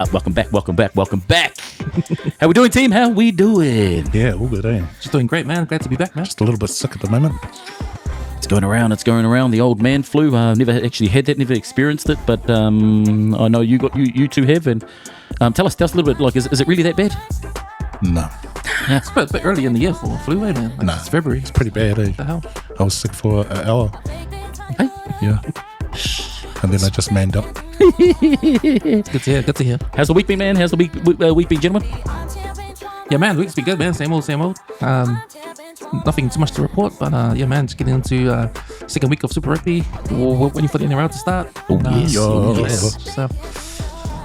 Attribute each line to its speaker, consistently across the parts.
Speaker 1: Welcome back. How we doing, team? How we doing?
Speaker 2: Yeah, all good, eh?
Speaker 3: Just doing great, man. Glad to be back, man.
Speaker 2: Just a little bit sick at the moment.
Speaker 1: It's going around. The old man flu. Never actually had that. Never experienced it, but I know you two have. And tell us a little bit. Like, is it really that bad?
Speaker 2: No.
Speaker 3: It's a bit early in the year for flu, eh, man? Like,
Speaker 2: No.
Speaker 3: It's February.
Speaker 2: It's pretty bad, eh?
Speaker 3: What the hell?
Speaker 2: I was sick for an hour.
Speaker 1: Hey.
Speaker 2: Yeah. And then I just manned up.
Speaker 3: Good to hear.
Speaker 1: How's the week been, man? How's the week been, gentlemen?
Speaker 3: Yeah, man, the week's been good, man. Same old. Nothing too much to report, but yeah, man, just getting into second week of Super Rugby. We're waiting for the NRL to start.
Speaker 1: Yes.
Speaker 3: So,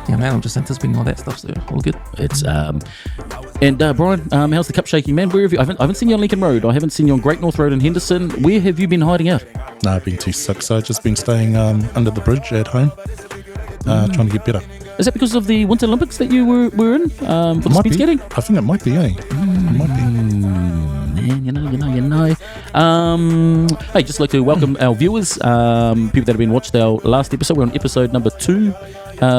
Speaker 3: yeah, man, I'm just anticipating all that stuff, so all good.
Speaker 1: It's and Brian, how's the cup shaking, man? Where have you? I haven't seen you on Lincoln Road. I haven't seen you on Great North Road in Henderson. Where have you been hiding out?
Speaker 2: No, I've been too sick, so I've just been staying under the bridge at home, trying to get better.
Speaker 1: Is that because of the Winter Olympics that you were in for the speed skating?
Speaker 2: I think it might be, eh? It might be.
Speaker 1: Man, you know. Hey, just like to welcome our viewers, people that have been watched our last episode. We're on episode number 2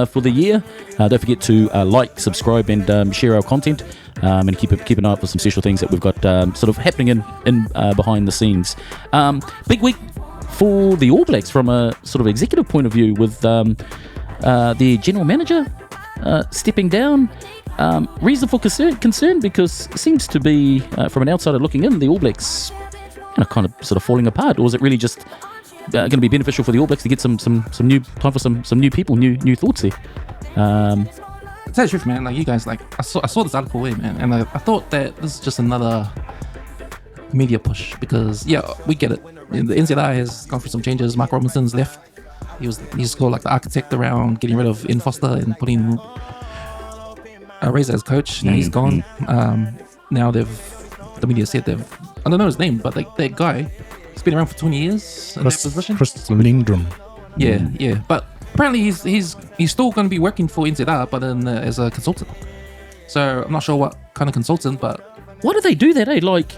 Speaker 1: for the year. Don't forget to like, subscribe, and share our content, and keep an eye out for some special things that we've got sort of happening in behind the scenes. Big week for the All Blacks from a sort of executive point of view, with the general manager stepping down. Reason for concern because it seems to be, from an outsider looking in, the All Blacks kind of sort of falling apart. Or is it really just going to be beneficial for the All Blacks to get some new time for some new people, new thoughts here?
Speaker 3: To tell the truth, man, like, you guys, like, I saw this article, man, and I thought that this is just another media push, because yeah, we get it. The NZR has gone through some changes. Mark Robinson's left. He's called like the architect around getting rid of Ian Foster and putting Razor as coach. Now he's gone. Now the media said I don't know his name, but like that guy, he's been around for 20 years in that position.
Speaker 2: Chris Lindgren.
Speaker 3: Yeah. But apparently he's still going to be working for NZR, but as a consultant. So I'm not sure what kind of consultant, but
Speaker 1: Why do they do that, eh? Like,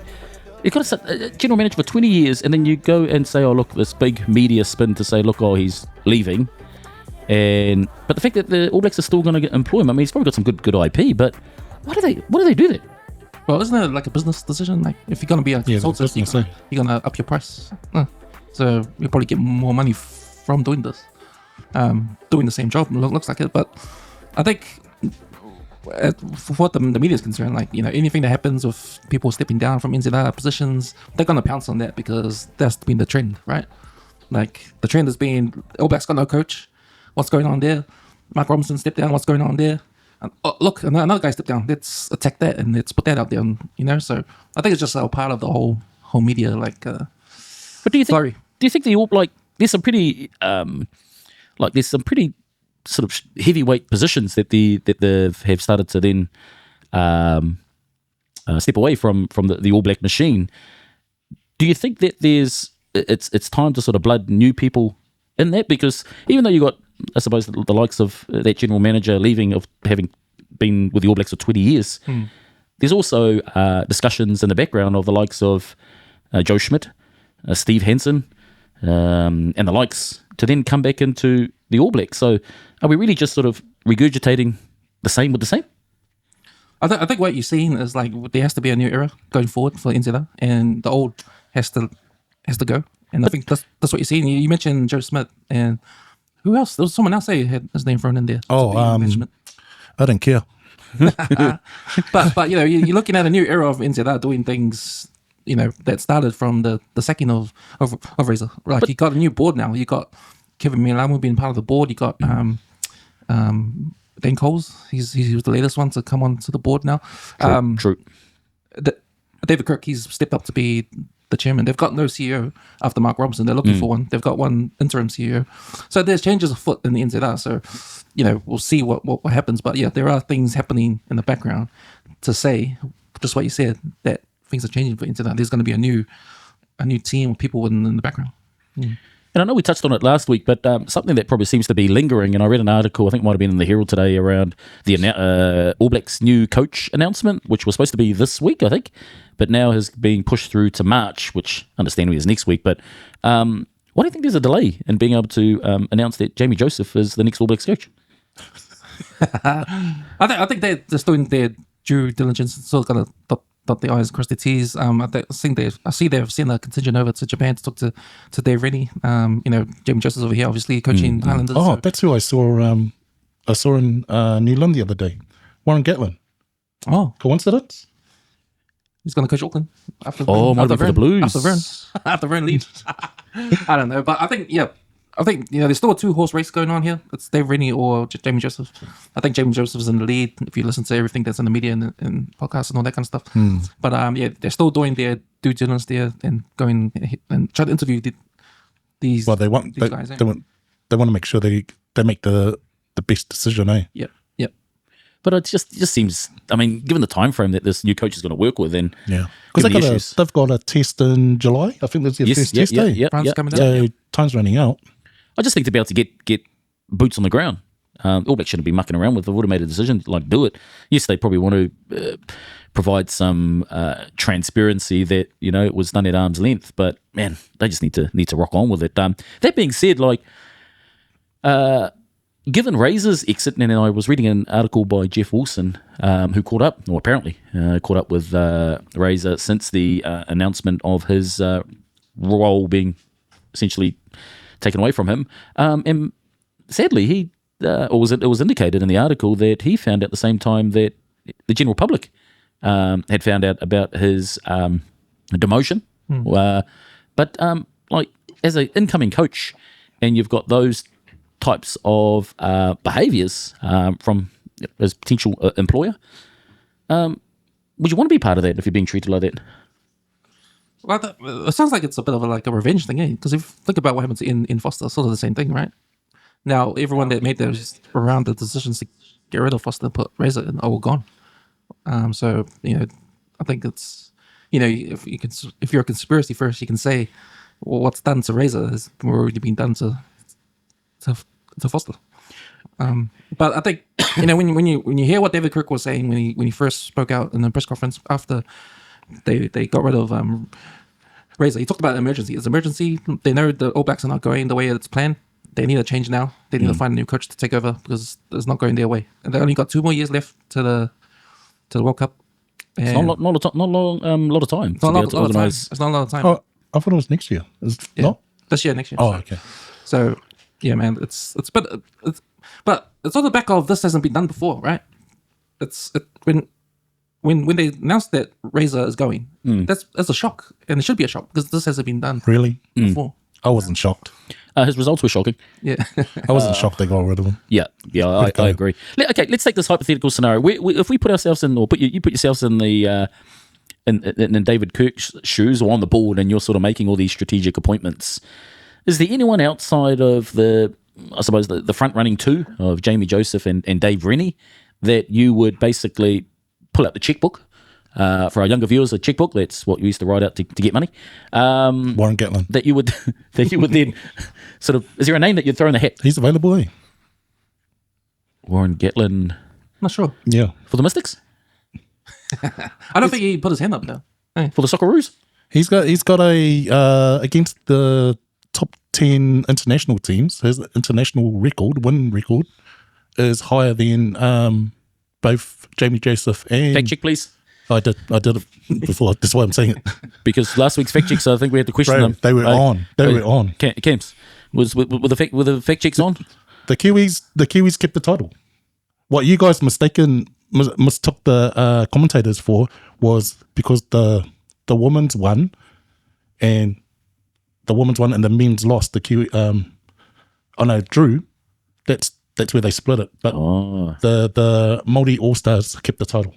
Speaker 1: you've got a general manager for 20 years, and then you go and say, oh, look, this big media spin to say, look, he's leaving. But the fact that the All Blacks are still going to employ him, I mean, he's probably got some good IP, but why do they do that?
Speaker 3: well, isn't it like a business decision? Like, if you're going to be a consultant, you're going to up your price. So you'll probably get more money from doing this. Doing the same job, looks like it. But I think, for what the media is concerned, like, anything that happens with people stepping down from NZR positions, they're going to pounce on that, because that's been the trend, right? Like, the trend has been, All Blacks got no coach. What's going on there? Mark Robinson stepped down. What's going on there? And, look, another guy stepped down. Let's attack that and let's put that out there. So I think it's just a part of the whole media. Like,
Speaker 1: but do you think the All Black, there's some pretty sort of heavyweight positions that they have started to then step away from the All Black machine. Do you think that it's time to sort of blood new people in that? Because even though you got, I suppose, the likes of that general manager leaving, of having been with the All Blacks for 20 years, there's also discussions in the background of the likes of Joe Schmidt, Steve Hansen, and the likes, to then come back into the All Blacks. So are we really just sort of regurgitating the same with the same?
Speaker 3: I think what you're seeing is, like, there has to be a new era going forward for NZR, and the old has to go. And I think that's what you're seeing. You mentioned Joe Smith, and who else? There was someone else that had his name thrown in there.
Speaker 2: I don't care.
Speaker 3: but you're looking at a new era of NZR doing things, that started from the sacking of Razor. Like, you got a new board now. You got Kevin Milamu being part of the board. You got Dan Coles. He was the latest one to come onto the board now.
Speaker 1: True.
Speaker 3: David Kirk, he's stepped up to be the chairman. They've got no CEO after Mark Robinson. They're looking for one. They've got one interim CEO. So there's changes afoot in the NZR. So, we'll see what happens. But yeah, there are things happening in the background to say just what you said, that things are changing for NZR. There's going to be a new team of people in the background.
Speaker 1: And I know we touched on it last week, but something that probably seems to be lingering, and I read an article, I think it might have been in the Herald today, around the All Blacks new coach announcement, which was supposed to be this week, I think, but now is being pushed through to March, which understandably is next week. But why do you think there's a delay in being able to announce that Jamie Joseph is the next All Blacks coach?
Speaker 3: I think they're just doing their due diligence, still gonna dot the I's, cross the T's. I see they've sent a contingent over to Japan to talk to Dave Rennie. Jamie Joseph's over here, obviously coaching Highlanders.
Speaker 2: Oh, that's who I saw. I saw in Newland the other day. Warren Gatlin.
Speaker 3: Oh,
Speaker 2: Coincidence?
Speaker 3: he's gonna coach Auckland after.
Speaker 1: Might be for the Blues.
Speaker 3: After Vern leaves. I don't know, but I think there's still a 2-horse race going on here. It's Dave Rennie or Jamie Joseph. I think Jamie Joseph's in the lead if you listen to everything that's in the media and podcasts and all that kind of stuff. But they're still doing their due diligence there and going and try to interview these.
Speaker 2: Well, they want
Speaker 3: guys.
Speaker 2: they want to make sure they make the best decision, eh?
Speaker 3: Yep.
Speaker 1: But it just seems, I mean, given the time frame that this new coach is going to work with, and
Speaker 2: because they've got a test in July. I think that's their first test day.
Speaker 3: Brian's coming out.
Speaker 2: So time's running out.
Speaker 1: I just think to be able to get boots on the ground, All Blacks shouldn't be mucking around with. They've already made a decision, like, do it. Yes, they probably want to provide some transparency that, it was done at arm's length, but man, they just need to rock on with it. That being said, like, given Razor's exit, and I was reading an article by Jeff Wilson, who caught up with Razor since the announcement of his role being essentially taken away from him. And sadly, it was indicated in the article that he found out at the same time that the general public had found out about his demotion. But like, as an incoming coach, and you've got those types of behaviours from his potential employer, would you want to be part of that if you're being treated like that?
Speaker 3: Well, it sounds like it's a bit of a revenge thing, eh? Because if you think about what happened in Foster, sort of the same thing, right? Now, everyone that made those around the decisions to get rid of Foster and put Razor in are all gone. So, I think it's, if you're a conspiracy first, you can say, well, what's done to Razor has already been done to Foster. But I think, when you hear what David Kirk was saying when he first spoke out in the press conference after they got rid of Razor, he talked about emergency. It's emergency. They know the All Blacks are not going the way it's planned. They need a change now. They need to find a new coach to take over because it's not going their way. And they only got 2 more years left to the World Cup.
Speaker 1: It's not a lot of time.
Speaker 3: It's not a lot of time. It's not a lot of time.
Speaker 2: Oh, I thought it was next year. Not
Speaker 3: this year, next year.
Speaker 2: Oh, okay.
Speaker 3: So yeah, man, but it's on the back of this hasn't been done before, right? When they announced that Razor is going, that's a shock, and it should be a shock because this hasn't been done before.
Speaker 2: I wasn't shocked.
Speaker 1: His results were shocking.
Speaker 3: Yeah,
Speaker 2: I wasn't shocked they got rid of him.
Speaker 1: Yeah, I agree. Let's take this hypothetical scenario. If we put ourselves in, or you put yourselves in the in David Kirk's shoes, or on the board, and you're sort of making all these strategic appointments, is there anyone outside of the front running two of Jamie Joseph and Dave Rennie that you would basically pull out the checkbook? For our younger viewers, a checkbook, that's what you used to write out to get money.
Speaker 2: Warren Gatlin.
Speaker 1: That you would then sort of, is there a name that you'd throw in the hat?
Speaker 2: He's available, eh?
Speaker 1: Warren Gatlin.
Speaker 3: Not sure.
Speaker 2: Yeah.
Speaker 1: For the Mystics?
Speaker 3: I don't think he put his hand up though. Hey.
Speaker 1: For the Socceroos?
Speaker 2: He's got a against the top 10 international teams. His international win record is higher than both Jamie Joseph and...
Speaker 1: Fact check, please.
Speaker 2: I did it before. That's why I'm saying it.
Speaker 1: Because last week's fact checks, I think we had to question them.
Speaker 2: They were on. They were on.
Speaker 1: Camps, were the fact checks on?
Speaker 2: The Kiwis kept the title. What you guys mistook the commentators for was because the women's won, and the men's lost. The Kiwi, drew. That's where they split it. But the Māori All Stars kept the title.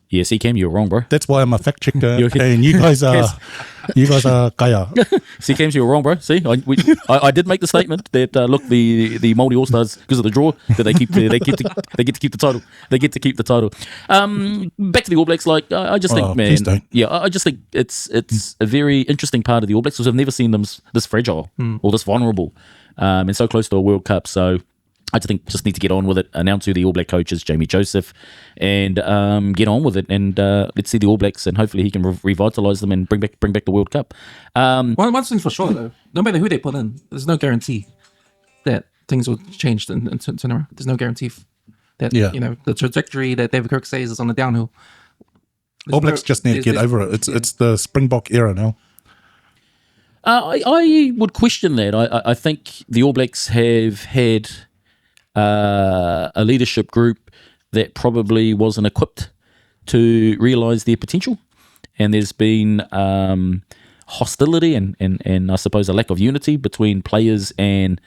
Speaker 1: Yeah, see, Cam, you were wrong, bro.
Speaker 2: That's why I'm a fact checker, and you guys are kaya.
Speaker 1: See, Cam, you were wrong, bro. See, I did make the statement that look, the Māori All Stars, because of the draw, that they get to keep the title. They get to keep the title. Back to the All Blacks, like I just think, man,
Speaker 2: please don't.
Speaker 1: Yeah, I just think it's a very interesting part of the All Blacks because I've never seen them this fragile or this vulnerable, and so close to a World Cup. So I just need to get on with it, announce who the All Black coach is, Jamie Joseph, and get on with it. And let's see the All Blacks, and hopefully he can revitalise them and bring back the World Cup.
Speaker 3: One thing's for sure, though, no matter who they put in, there's no guarantee that things will change in turn around. There's no guarantee that
Speaker 2: Yeah.
Speaker 3: the trajectory that David Kirk says is on the downhill.
Speaker 2: All Blacks just need to get over it. It's the Springbok era now.
Speaker 1: I would question that. I think the All Blacks have had a leadership group that probably wasn't equipped to realise their potential, and there's been hostility and I suppose a lack of unity between players and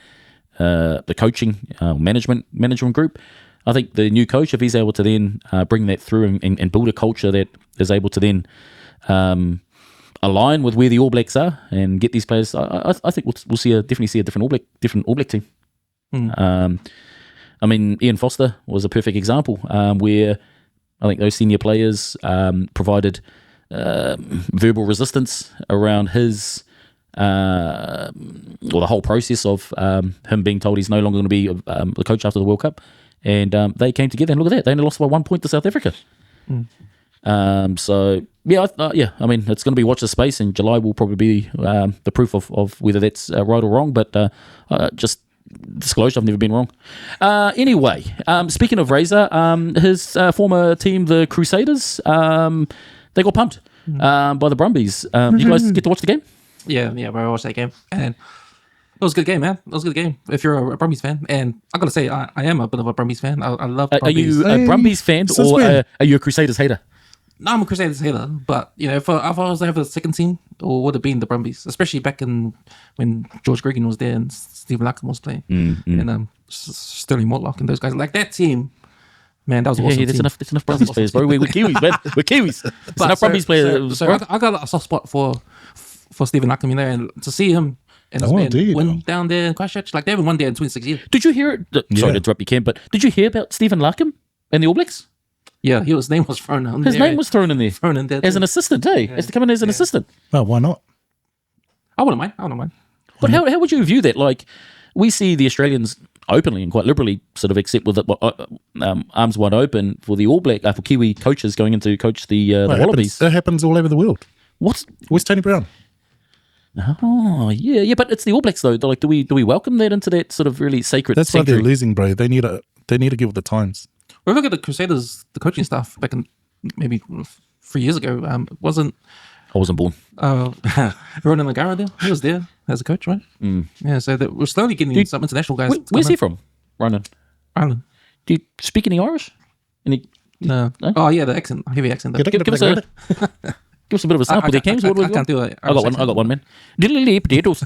Speaker 1: the coaching management group. I think the new coach, if he's able to then bring that through and build a culture that is able to then align with where the All Blacks are and get these players, I think we'll definitely see a different All Black team. I mean, Ian Foster was a perfect example where I think those senior players provided verbal resistance around his or the whole process of him being told he's no longer going to be the coach after the World Cup, and they came together and look at that, they only lost by 1 point to South Africa. So I mean, it's going to be watch the space, and July will probably be the proof of whether that's right or wrong, but just disclosure, I've never been wrong. Anyway, speaking of Razor, his former team, the Crusaders, they got pumped by the Brumbies. You guys get to watch the game?
Speaker 3: Yeah, I watched that game, and it was a good game, man. It was a good game if you're a Brumbies fan. And I gotta say, I am a bit of a Brumbies fan. I love the Brumbies.
Speaker 1: Are you a Brumbies fan, or are you a Crusaders hater?
Speaker 3: No, I'm a Crusaders hater, but if I was to have a second team, it would have been the Brumbies, especially back in when George Gregan was there and Stephen Larkham was playing, and Sterling Mortlock and those guys. Like that team, man, that was awesome.
Speaker 1: Yeah, there's enough Brumbies players, bro. We're Kiwis, man. We're Kiwis. There's enough Brumbies players.
Speaker 3: So I got a soft spot for Stephen Larkham in there, and to see him and his man win down there in Christchurch, like they haven't won there in 26 years.
Speaker 1: Did you hear it? Sorry to interrupt you, Ken, but did you hear about Stephen Larkham and the All Blacks?
Speaker 3: Yeah, his name was thrown in there.
Speaker 1: His name was thrown in there.
Speaker 3: Thrown in there
Speaker 1: as an assistant, hey? As to come in as an assistant.
Speaker 2: Oh, why not?
Speaker 3: I wouldn't mind.
Speaker 1: But how would you view that? Like, we see the Australians openly and quite liberally sort of accept with it, arms wide open for the All Black, for Kiwi coaches going in to coach the Wallabies.
Speaker 2: That happens all over the world. Where's Tony Brown?
Speaker 1: Oh, yeah, but it's the All Blacks though. Like, do we welcome that into that sort of really sacred?
Speaker 2: That's why they're losing, bro. They need to get with the times.
Speaker 3: Well, look at the Crusaders, the coaching staff back in maybe 3 years ago. I wasn't born. Ronan Nagara there. He was there as a coach, right? Yeah, so we're slowly getting some international guys.
Speaker 1: Where's he from? Ronan.
Speaker 3: Ireland.
Speaker 1: Do you speak any Irish?
Speaker 3: No. Oh yeah, the accent, heavy accent.
Speaker 1: Give us a bit of a sample there, James.
Speaker 3: I can't do it.
Speaker 1: I got one, man. Diddly potatoes.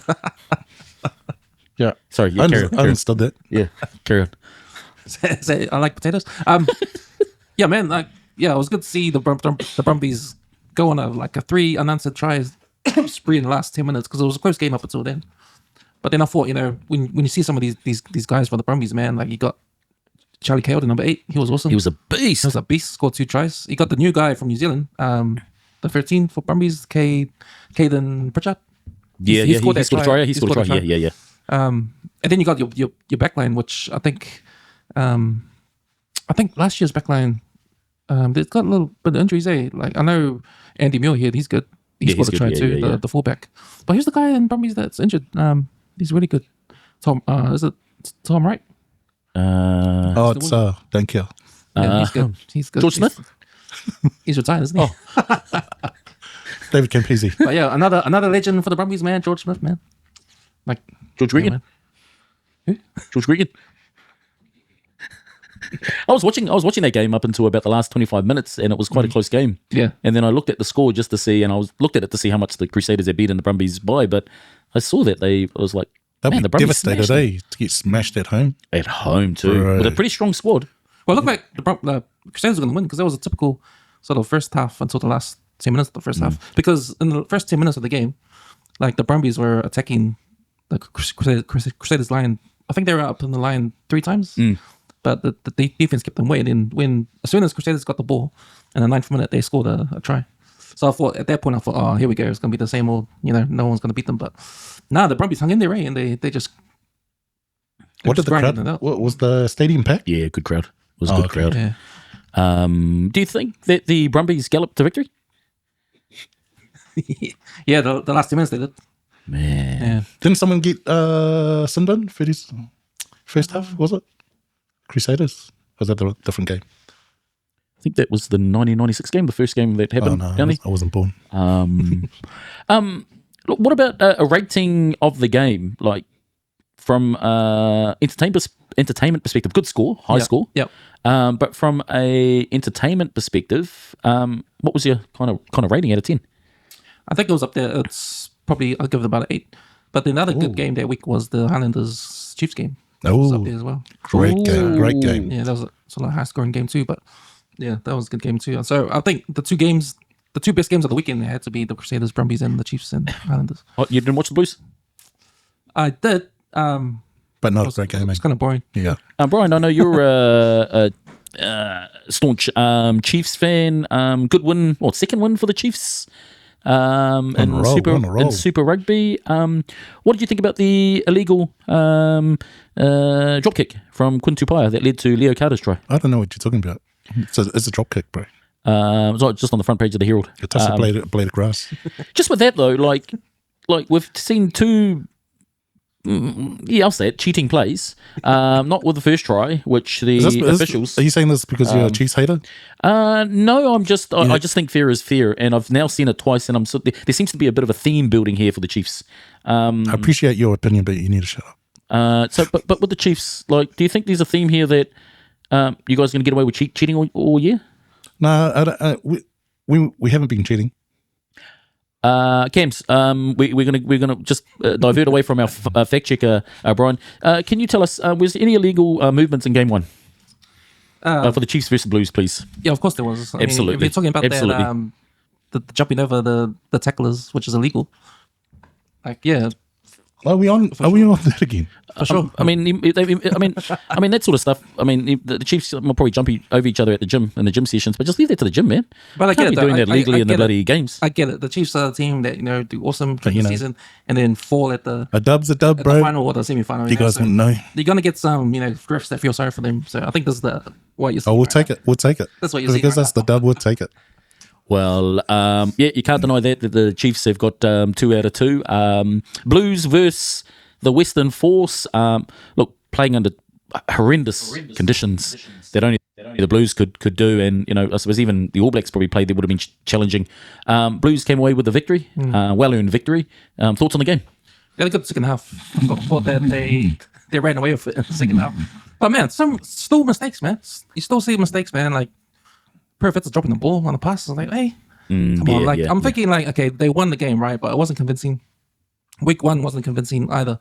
Speaker 2: Yeah.
Speaker 1: Sorry,
Speaker 2: I understood that.
Speaker 1: Yeah, carry on.
Speaker 3: Say, I like potatoes. Yeah, man. It was good to see the Brumbies go on a 3 unanswered tries spree in the last 10 minutes because it was a close game up until then. But then I thought, when you see some of these guys for the Brumbies, man, like you got Charlie Cale, the number 8. He was awesome.
Speaker 1: He was a beast.
Speaker 3: He was a beast. Scored 2 tries. You got the new guy from New Zealand, the 13 for Brumbies, Caden Pritchard.
Speaker 1: Yeah, he scored a try. He scored a try. Yeah.
Speaker 3: And then you got your backline, which I think last year's backline, they've got a little bit of injuries. Like I know Andy Muir here, he's good. He scored a try too, the fullback. But here's the guy in Brumbies that's injured. He's really good. Tom, is it Tom Wright?
Speaker 2: It's thank you.
Speaker 3: Yeah, he's good. He's good.
Speaker 1: George Smith.
Speaker 3: He's retired, isn't he?
Speaker 2: David Campese.
Speaker 3: But yeah, another legend for the Brumbies, man. George Smith, man. Like
Speaker 1: George Gregan.
Speaker 3: Who?
Speaker 1: George Gregan. I was watching that game up until about the last 25 minutes, and it was quite a close game.
Speaker 3: Yeah.
Speaker 1: And then I looked at the score just to see, and looked at it to see how much the Crusaders had beaten the Brumbies by. But I saw that I was like,
Speaker 2: they'll be
Speaker 1: the Brumbies
Speaker 2: devastated, to get smashed at home.
Speaker 1: At home too,
Speaker 2: right.
Speaker 1: With a pretty strong squad.
Speaker 3: Well, look like the Crusaders were going to win because that was a typical sort of first half until the last 10 minutes of the first half. Because in the first 10 minutes of the game, like the Brumbies were attacking the Crusaders line. I think they were up in the line 3 times. But the defense kept them waiting. And as soon as Crusaders got the ball, in the 9th minute, they scored a try. So at that point, I thought, oh, here we go. It's going to be the same old, no one's going to beat them. But the Brumbies hung in there, right? And they just...
Speaker 2: What did the crowd... What, was the stadium packed?
Speaker 1: Yeah, good crowd. It was a good crowd.
Speaker 3: Yeah.
Speaker 1: Do you think that the Brumbies galloped to victory?
Speaker 3: Yeah, the last 2 minutes they did.
Speaker 1: Man.
Speaker 3: Yeah.
Speaker 2: Didn't someone get Sindon for his first half, was it? Crusaders. Was that a different game?
Speaker 1: I think that was the 1996 game, the first game that happened down there.
Speaker 2: I wasn't born.
Speaker 1: Look, what about a rating of the game, like from entertainment perspective? Good score, high score.
Speaker 3: Yep.
Speaker 1: But from a entertainment perspective, what was your kind of rating out of 10?
Speaker 3: I think it was up there. It's probably, I'll give it about an 8. But another good game that week was the Highlanders Chiefs game. It was up there as well.
Speaker 2: Great game.
Speaker 3: Yeah, that was a high scoring game too. But yeah, that was a good game too. So I think the two best games of the weekend had to be the Crusaders, Brumbies, and the Chiefs and Highlanders.
Speaker 1: Oh, you didn't watch the Blues?
Speaker 3: I did.
Speaker 2: But not a great game.
Speaker 3: It's kind of boring.
Speaker 2: Yeah.
Speaker 1: Brian, I know you're a staunch Chiefs fan. Good win, second win for the Chiefs in Super Rugby. What did you think about the illegal drop kick from Quinn Tupaia that led to Leo Carter's try?
Speaker 2: I don't know what you're talking about. It's a drop kick, bro.
Speaker 1: It was just on the front page of the Herald.
Speaker 2: It touched a blade of grass.
Speaker 1: Just with that though, like we've seen two, I'll say it, cheating plays. Not with the first try, which the officials.
Speaker 2: Are you saying this because you're a Chiefs hater?
Speaker 1: No, I just think fair is fair, and I've now seen it twice, and there seems to be a bit of a theme building here for the Chiefs.
Speaker 2: I appreciate your opinion, but you need to shut up.
Speaker 1: But with the Chiefs, like, do you think there's a theme here that you guys are going to get away with cheating all year?
Speaker 2: No, we haven't been cheating.
Speaker 1: Cams, we're gonna just divert away from our fact checker, Brian. Can you tell us was there any illegal movements in game one for the Chiefs versus Blues, please?
Speaker 3: Yeah, of course there was.
Speaker 1: Absolutely.
Speaker 3: If you're talking about that, the jumping over the tacklers, which is illegal. Like, yeah.
Speaker 2: Are we on that again?
Speaker 3: For sure.
Speaker 1: I mean, that sort of stuff. I mean, the Chiefs will probably jump over each other at the gym in the gym sessions, but just leave that to the gym, man.
Speaker 3: But I
Speaker 1: can't be doing that legally in the bloody games.
Speaker 3: I get it. The Chiefs are a team that do awesome for the season and then fall at the
Speaker 2: a dub's a dub, bro.
Speaker 3: The final or the semi-final.
Speaker 2: You guys wouldn't know.
Speaker 3: You're gonna get some refs that feel sorry for them. So I think this is what you're saying.
Speaker 2: Oh, we'll take it. We'll take it.
Speaker 3: That's what you're saying.
Speaker 2: Because that's the dub. We'll take it.
Speaker 1: Well, you can't deny that the Chiefs have got 2 out of 2. Blues versus the Western Force, look, playing under horrendous conditions that only the Blues could do, and I suppose even the All Blacks probably played that would have been challenging. Blues came away with the victory, well-earned victory. Thoughts on the game?
Speaker 3: Yeah, they got the second half. I thought that they ran away with it in the second half. But man, still mistakes, man. You still see mistakes, man. Like, Perfect's dropping the ball on the pass. I'm like, hey, come on. Like, I'm thinking, like, okay, they won the game, right? But it wasn't convincing. Week 1 wasn't convincing either,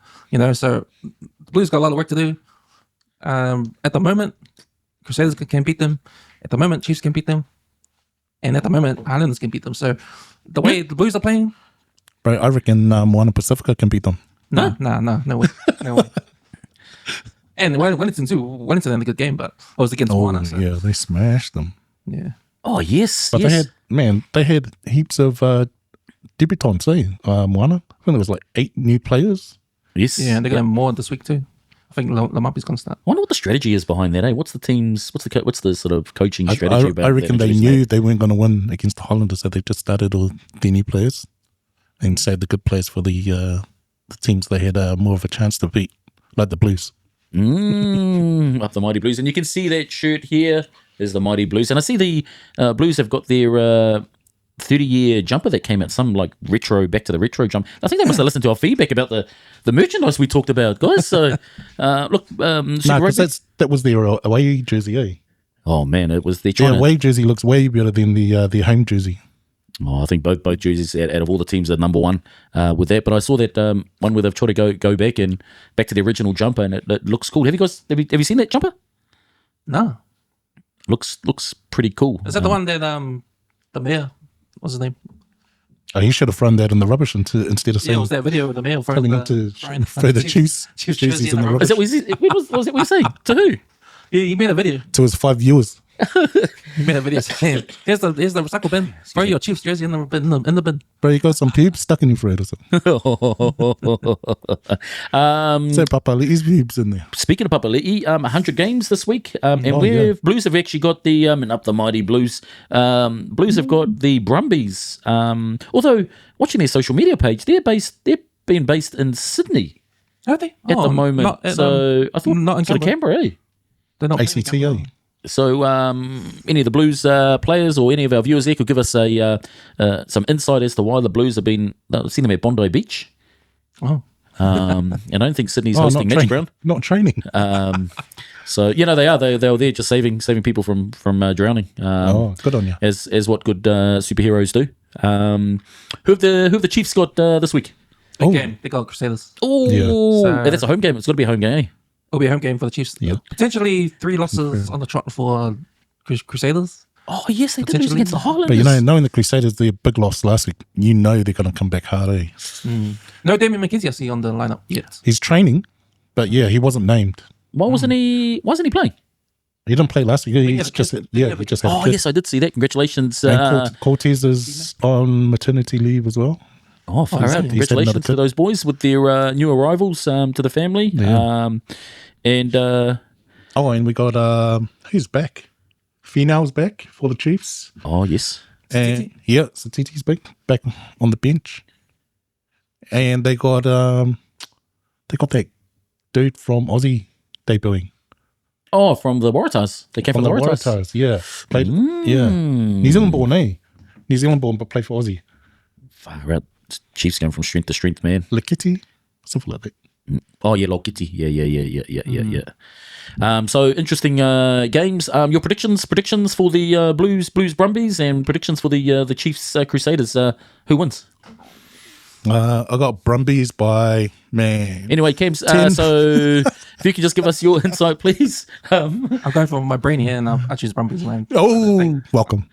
Speaker 3: so the Blues got a lot of work to do. At the moment, Crusaders can beat them. At the moment, Chiefs can beat them. And at the moment, Highlanders can beat them. So the way the Blues are playing...
Speaker 2: Bro, I reckon Moana Pacifica can beat them.
Speaker 3: No way. No way. And Wellington too. Wellington had a good game, but I was against Moana. So.
Speaker 2: Yeah, they smashed them.
Speaker 3: Yeah.
Speaker 1: Oh, yes.
Speaker 2: But they had heaps of... debutants, Moana. I think there was like 8 new players.
Speaker 1: Yes.
Speaker 3: Yeah, and they're going to have more this week too. I think Lamapi's going to start.
Speaker 1: I wonder what the strategy is behind that, What's the sort of coaching strategy?
Speaker 2: I reckon they knew they weren't going to win against the Highlanders, so they just started all the new players and saved the good players for the teams they had more of a chance to beat, like the Blues.
Speaker 1: Up the Mighty Blues. And you can see that shirt here is the Mighty Blues. And I see the Blues have got their... 30-year jumper that came out, some like back to the retro jump. I think they must have listened to our feedback about the merchandise we talked about, guys. So, look,
Speaker 2: because that was their away jersey, eh?
Speaker 1: Oh man, it was their
Speaker 2: away jersey looks way better than the home jersey.
Speaker 1: Oh, I think both jerseys out of all the teams are number one with that. But I saw that one where they've tried to go back to the original jumper, and it looks cool. Have you seen that jumper?
Speaker 3: No.
Speaker 1: Looks pretty cool.
Speaker 3: Is that the one that the mayor? What's his name?
Speaker 2: Oh, he should have thrown that in the rubbish instead of saying...
Speaker 3: Yeah, it was that video with the mail
Speaker 2: telling him to throw the Chiefs jerseys in the rubbish.
Speaker 1: Was it what you saying? To who?
Speaker 3: Yeah, he made a video.
Speaker 2: To his 5 viewers.
Speaker 3: He made a video saying, here's the recycle bin. Throw your Chiefs jersey in the bin.
Speaker 2: Bro, you got some pubes stuck in your throat or something. So Papali'i's pubes in there.
Speaker 1: Speaking of Papali'i, 100 games this week. Blues have actually got the, and up the Mighty Blues, Blues have got the Brumbies. Although, watching their social media page, they're being based in Sydney.
Speaker 3: Are they?
Speaker 1: At the moment. I thought
Speaker 3: not in
Speaker 1: Canberra, eh?
Speaker 3: They're not
Speaker 2: ACTA.
Speaker 1: So, any of the Blues players or any of our viewers there could give us some insight as to why the Blues have been. I've seen them at Bondi Beach.
Speaker 3: Oh.
Speaker 1: And I don't think Sydney's hosting Magic Round.
Speaker 2: Not training.
Speaker 1: So they are. They were there just saving people from drowning.
Speaker 2: Good on you.
Speaker 1: As what good superheroes do. Who have the Chiefs got this week?
Speaker 3: Big game. They got Crusaders.
Speaker 1: Oh,
Speaker 3: So-
Speaker 1: that's a home game. It's got to be a home game. Eh?
Speaker 3: It'll be a home game for the Chiefs.
Speaker 2: Yeah.
Speaker 3: Potentially 3 losses on the trot for Crusaders.
Speaker 1: Oh yes, they did lose
Speaker 3: Potentially.
Speaker 1: against the Highlanders.
Speaker 2: But knowing the Crusaders, their big loss last week, they're going to come back hard. Eh?
Speaker 3: No Damien McKenzie I see on the lineup yet.
Speaker 2: He's training, but he wasn't named.
Speaker 1: Why wasn't he playing?
Speaker 2: He didn't play last week.
Speaker 3: had
Speaker 2: He's
Speaker 3: a
Speaker 2: just
Speaker 3: kid.
Speaker 2: he just had a
Speaker 1: Oh
Speaker 2: kid.
Speaker 1: yes, I did see that. Congratulations.
Speaker 2: And Cortez is on maternity leave as well.
Speaker 1: Oh, far
Speaker 2: He's
Speaker 1: out.
Speaker 2: had
Speaker 1: Congratulations
Speaker 2: another
Speaker 1: to
Speaker 2: kid.
Speaker 1: those boys with their new arrivals to the family.
Speaker 2: Yeah.
Speaker 1: And
Speaker 2: And we got who's back? Finau's back for the Chiefs.
Speaker 1: oh yes,
Speaker 2: And Satiti's back on the bench. And they got that dude from Aussie debuting.
Speaker 1: oh from the Waratahs. They came from the Waratahs.
Speaker 2: Waratahs, yeah. Played, yeah. New Zealand born, eh? New Zealand born, but played for Aussie.
Speaker 1: Far out. Chiefs going from strength to strength, man.
Speaker 2: Lakiti, something like that.
Speaker 1: Oh yeah, Lokiti. Yeah. So interesting games. Your predictions for the Blues Brumbies and predictions for the Chiefs Crusaders. Who wins?
Speaker 2: I got Brumbies by, man.
Speaker 1: Anyway, Cams.
Speaker 2: 10.
Speaker 1: So if you could just give us your insight, please.
Speaker 3: I'm going for my brain here and I choose Brumbies lane.
Speaker 2: Oh, welcome.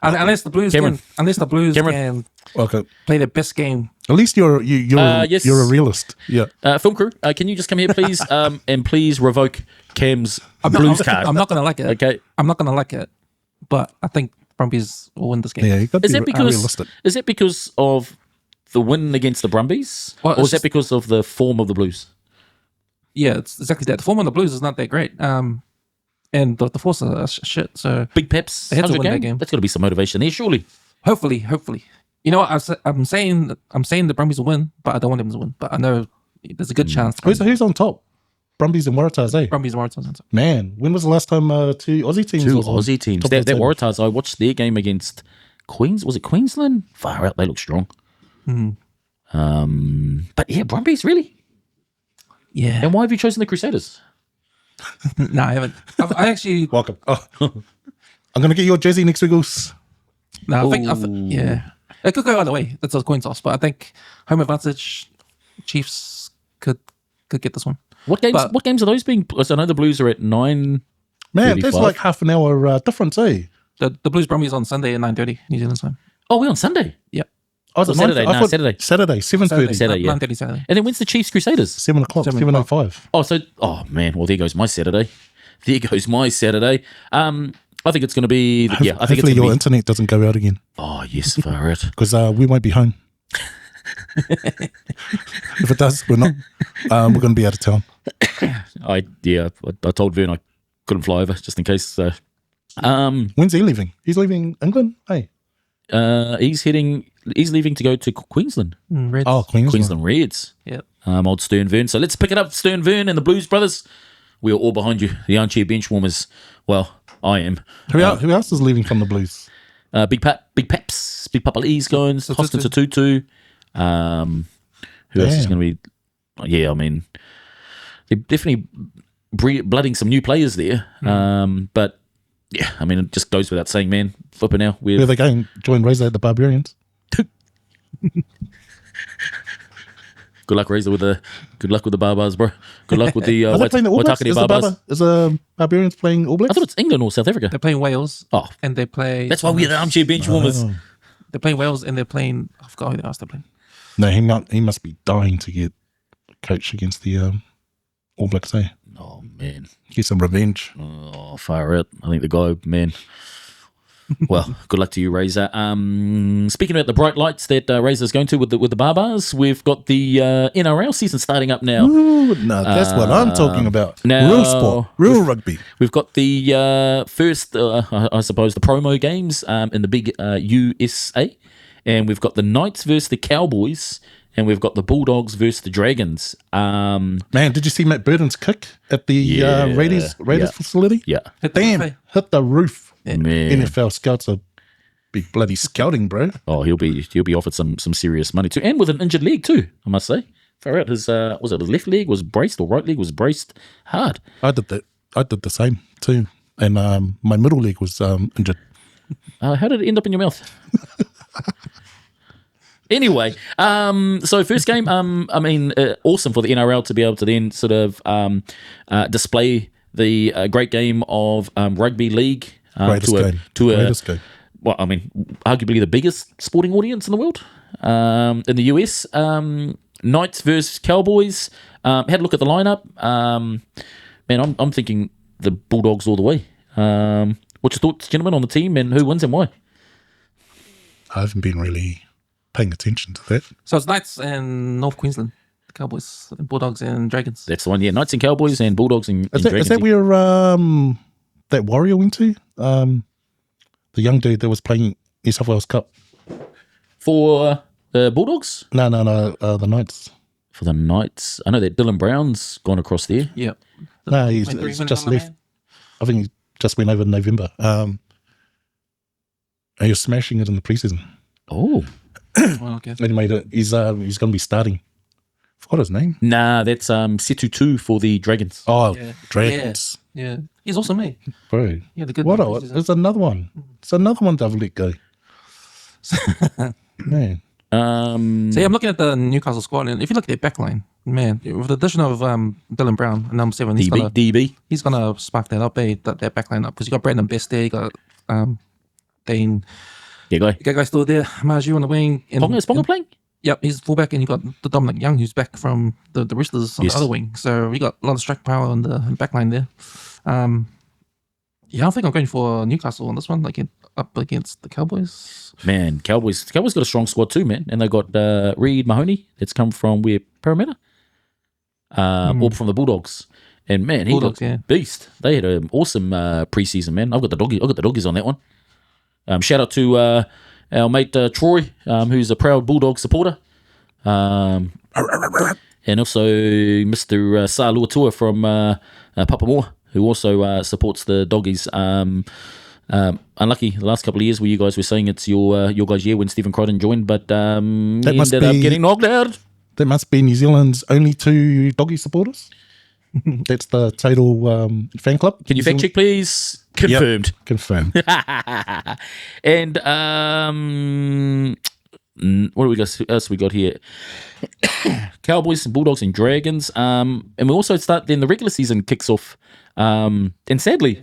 Speaker 3: Unless the Blues
Speaker 1: Cameron.
Speaker 3: can
Speaker 2: Welcome.
Speaker 3: play their best game.
Speaker 2: At least you're
Speaker 1: yes.
Speaker 2: a realist. Yeah.
Speaker 1: Film crew, can you just come here, please, and please revoke Cam's Blues card?
Speaker 3: I'm not going to like it.
Speaker 1: Okay.
Speaker 3: I'm not going to like it. But I think Brumbies will win this game.
Speaker 2: Yeah, you got to
Speaker 1: Is
Speaker 2: be
Speaker 1: that because
Speaker 2: realistic.
Speaker 1: is that because of the win against the Brumbies,
Speaker 3: Well,
Speaker 1: or is
Speaker 3: it's
Speaker 1: that because of the form of the Blues?
Speaker 3: Yeah, it's exactly that. The form of the Blues is not that great. And the Force are shit. So
Speaker 1: Big Peps,
Speaker 3: They had to
Speaker 1: 100
Speaker 3: win that game.
Speaker 1: That's got to be some motivation there, surely.
Speaker 3: hopefully. You know what? I'm saying the Brumbies will win, but I don't want them to win. But I know there's a good chance.
Speaker 2: Who's on top? Brumbies and Waratahs, eh?
Speaker 3: Brumbies and Waratahs.
Speaker 2: Man, when was the last time two Aussie teams
Speaker 1: Two
Speaker 2: was on
Speaker 1: Aussie teams.
Speaker 2: top
Speaker 1: That
Speaker 2: of the table?
Speaker 1: Waratahs, I watched their game against Was it Queensland? Far out, they look strong. But yeah, Brumbies, really?
Speaker 3: Yeah.
Speaker 1: And why have you chosen the Crusaders?
Speaker 3: No, I haven't. I actually.
Speaker 2: Welcome. Oh. I'm going to get your jersey next week, Goose.
Speaker 3: No, I think. Yeah. It could go either way. That's a coin toss. But I think home advantage, Chiefs could get this one.
Speaker 1: What games?
Speaker 3: But-
Speaker 1: What games are those being? Because I know the Blues are at 9.
Speaker 2: Man, that's
Speaker 1: 35.
Speaker 2: like half an hour difference, eh?
Speaker 3: The Blues Brumbies on Sunday at 9:30 New Zealand time.
Speaker 1: Oh, we're on Sunday.
Speaker 3: Yep.
Speaker 2: Oh, is it
Speaker 1: Saturday?
Speaker 2: 9? I
Speaker 1: Nah,
Speaker 2: thought-
Speaker 1: Saturday.
Speaker 2: Saturday, 7:30.
Speaker 1: Saturday, yeah.
Speaker 3: 9:30 Saturday.
Speaker 1: And then when's the Chiefs Crusaders?
Speaker 2: 7 o'clock,
Speaker 3: 7
Speaker 2: 7:05.
Speaker 1: Oh man. Well, there goes my Saturday. I think it's going to be. I think it's
Speaker 2: Hopefully
Speaker 1: going
Speaker 2: your
Speaker 1: to be.
Speaker 2: internet doesn't go out again
Speaker 1: Oh yes, far out.
Speaker 2: because we won't be home. If it does, we're not. We're going to be out of town.
Speaker 1: I told Vern I couldn't fly over just in case.
Speaker 2: When's he leaving? He's leaving England? Hey.
Speaker 1: He's leaving to go to Queensland.
Speaker 3: Reds.
Speaker 2: Oh, Queensland.
Speaker 1: Queensland Reds.
Speaker 3: Yep.
Speaker 1: Old Stern Vern. So let's pick it up, Stern Vern and the Blues Brothers. We are all behind you, the armchair bench warmers. Well, I am.
Speaker 2: Who else is leaving from the Blues?
Speaker 1: Big Paps, Big Papa Lee's going. Hoskin Tutu. Who else is
Speaker 2: Damn.
Speaker 1: going to be? Yeah, I mean, they're definitely blooding some new players there. But yeah, I mean, it just goes without saying, man. Flipping out.
Speaker 2: Where are they going? Join Razor at the Barbarians?
Speaker 1: Good luck, Razor, with the Barbars, bro. Good luck with the
Speaker 2: Are they playing the All Blacks?
Speaker 1: Waitakere Barbars.
Speaker 2: Is the Barbarians playing All Blacks?
Speaker 1: I thought it's England or South Africa.
Speaker 3: They're playing Wales.
Speaker 1: Oh,
Speaker 3: And they play.
Speaker 1: that's why we're the armchair bench warmers.
Speaker 2: Oh.
Speaker 3: They're playing Wales and they're playing. I forgot who else they're playing.
Speaker 2: No, he must be dying to get coached against the All Blacks, eh?
Speaker 1: Oh man,
Speaker 2: Get some revenge.
Speaker 1: oh fire out. I think the guy, man. Well, good luck to you, Razor. Speaking about the bright lights that Razor's going to with the Barbars, we've got the NRL season starting up now.
Speaker 2: Ooh, no, that's what I'm talking about.
Speaker 1: now-
Speaker 2: Real sport, real rugby.
Speaker 1: We've got the first, I suppose, the promo games in the big USA, and we've got the Knights versus the Cowboys and we've got the Bulldogs versus the Dragons.
Speaker 2: Man, did you see Matt Burton's kick at the Raiders facility?
Speaker 1: Yeah.
Speaker 2: Damn, hit the roof.
Speaker 1: Man.
Speaker 2: NFL scouts are be bloody scouting, bro.
Speaker 1: Oh, he'll be offered some serious money too, and with an injured leg too, I must say. Far out, his was it his left leg was braced or right leg was braced hard.
Speaker 2: I did the same too, and my middle leg was injured.
Speaker 1: How did it end up in your mouth? Anyway, so first game, I mean, awesome for the NRL to be able to then sort of display the great game of rugby league
Speaker 2: Greatest game.
Speaker 1: Well, I mean, arguably the biggest sporting audience in the world, in the US. Knights versus Cowboys. Had a look at the lineup. Man, I'm thinking the Bulldogs all the way. What's your thoughts, gentlemen, on the team and who wins and why?
Speaker 2: I haven't been really paying attention to that.
Speaker 3: So it's Knights and North Queensland, the Cowboys, Bulldogs and Dragons.
Speaker 1: That's the one, yeah. Knights and Cowboys and Bulldogs and Dragons.
Speaker 2: Is that where that Warrior went to? The young dude that was playing New South Wales Cup.
Speaker 1: For the Bulldogs?
Speaker 2: No, the Knights.
Speaker 1: For the Knights. I know that Dylan Brown's gone across there.
Speaker 3: Yeah.
Speaker 2: No, he's just left. I think he just went over in November. And he was smashing it in the preseason.
Speaker 1: Oh.
Speaker 3: Well, okay.
Speaker 2: And he made it. He's going to be starting. Forgot his name.
Speaker 1: Nah, that's Setutu for the Dragons.
Speaker 2: Oh,
Speaker 3: Yeah.
Speaker 2: Dragons.
Speaker 3: Yeah. He's also me.
Speaker 2: Bro.
Speaker 3: Yeah, the good
Speaker 2: What?
Speaker 3: preseason.
Speaker 2: There's another one. It's another one they've let go. Man.
Speaker 3: So yeah, I'm looking at the Newcastle squad, and if you look at their backline, man, with the addition of Dylan Brown, number 7,
Speaker 1: DB.
Speaker 3: he's gonna spark that up, that backline up, because you got Brandon Best there, you got Dane.
Speaker 1: Yeah,
Speaker 3: Gagai's still there, Marju on the wing.
Speaker 1: Is Ponga playing?
Speaker 3: Yep, he's fullback, and you got the Dominic Young, who's back from the Roosters on
Speaker 1: Yes.
Speaker 3: the other wing. So we got a lot of strike power on the backline there. Yeah, I think I'm going for Newcastle on this one, like up against the Cowboys.
Speaker 1: Man, Cowboys got a strong squad too, man. And they got Reed Mahoney, that's come from where? Parramatta? Or from the Bulldogs. And man, he
Speaker 3: Bulldogs,
Speaker 1: got
Speaker 3: yeah.
Speaker 1: beast. They had an awesome preseason, man. I've got the doggies on that one. Shout out to our mate Troy, who's a proud Bulldog supporter. And also Mr. Sa Luatua from Papamoa, who also supports the doggies. Unlucky the last couple of years where you guys were saying it's your guys' year when Stephen Crichton joined, but he ended up getting knocked out.
Speaker 2: That must be New Zealand's only 2 doggy supporters. That's the total fan club.
Speaker 1: Can you fact check, please? Confirmed.
Speaker 2: Yep, confirmed.
Speaker 1: And what else we got here? Cowboys and Bulldogs and Dragons. And we also start then the regular season kicks off. And sadly,